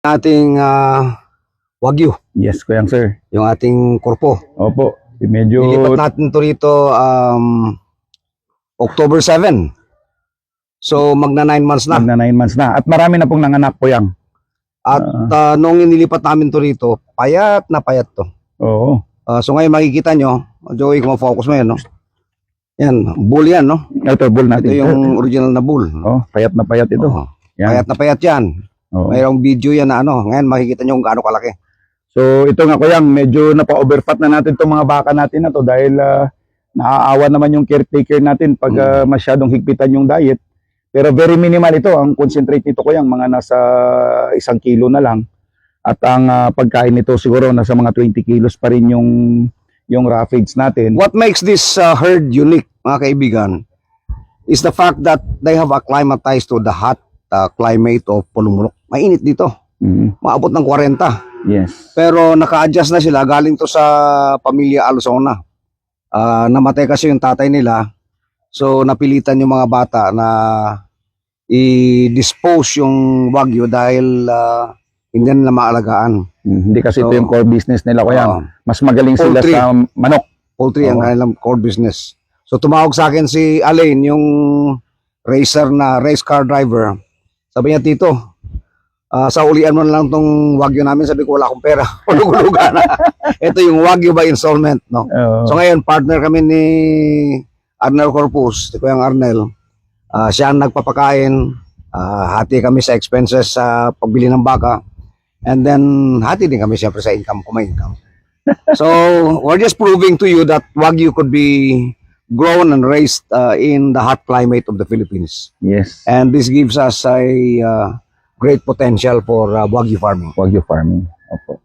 Ating Wagyu, Yes, Kuyang sir. yung ating korpo. Opo. Medyo Nilipat natin to rito October 7. So magna 9 months na. magna 9 months na. At marami na pong nanganak, Kuyang. At nung inilipat namin to rito, payat na payat to. Oo. So ngayon makikita nyo, Joey, kung ma-focus mo yan, no? Yan, bull yan, no? Ito, bull natin. Ito yung original na bull. Oh, payat na payat ito. Oo. Yan. Payat na payat yan. Oo. Mayroong video yan na ano. Ngayon makikita nyo kung gaano kalaki. So ito nga, Kuyang, medyo napa-overfat na natin itong mga baka natin na to dahil naaawa naman yung caretaker natin pag masyadong higpitan yung diet. Pero very minimal ito. Ang concentrate nito, Kuyang, mga nasa 1 kilo na lang. At ang pagkain nito siguro nasa mga 20 kilos pa rin yung raw feeds natin. What makes this herd unique, mga kaibigan, is the fact that they have acclimatized to the hot climate of Pulumulok. Mainit dito. Maabot ng 40. Yes. Pero naka-adjust na sila. Galing to sa pamilya Alzona. Namatay kasi yung tatay nila. So napilitan yung mga bata na i-dispose yung Wagyu dahil hindi nila maalagaan. Hindi kasi So, ito yung core business nila, Kuyang. Mas magaling sila poultry. sa manok. Poultry ang kanilang core business. So tumawag sa akin si Alain, yung race car driver. Sabi niya, Tito, sa ulian mo na lang tong Wagyu namin. Sabi ko, wala akong pera. Ulug-ulugan na. Ito yung Wagyu by installment. No? So ngayon, partner kami ni Arnel Corpus, si Kuyang Arnel. Siya ang nagpapakain. Hati kami sa expenses sa pagbili ng baka. And then, hati din kami siyempre sa income, kung may income. So, we're just proving to you that Wagyu could be grown and raised in the hot climate of the Philippines. Yes. And this gives us a great potential for Wagyu farming. Wagyu farming. Opo.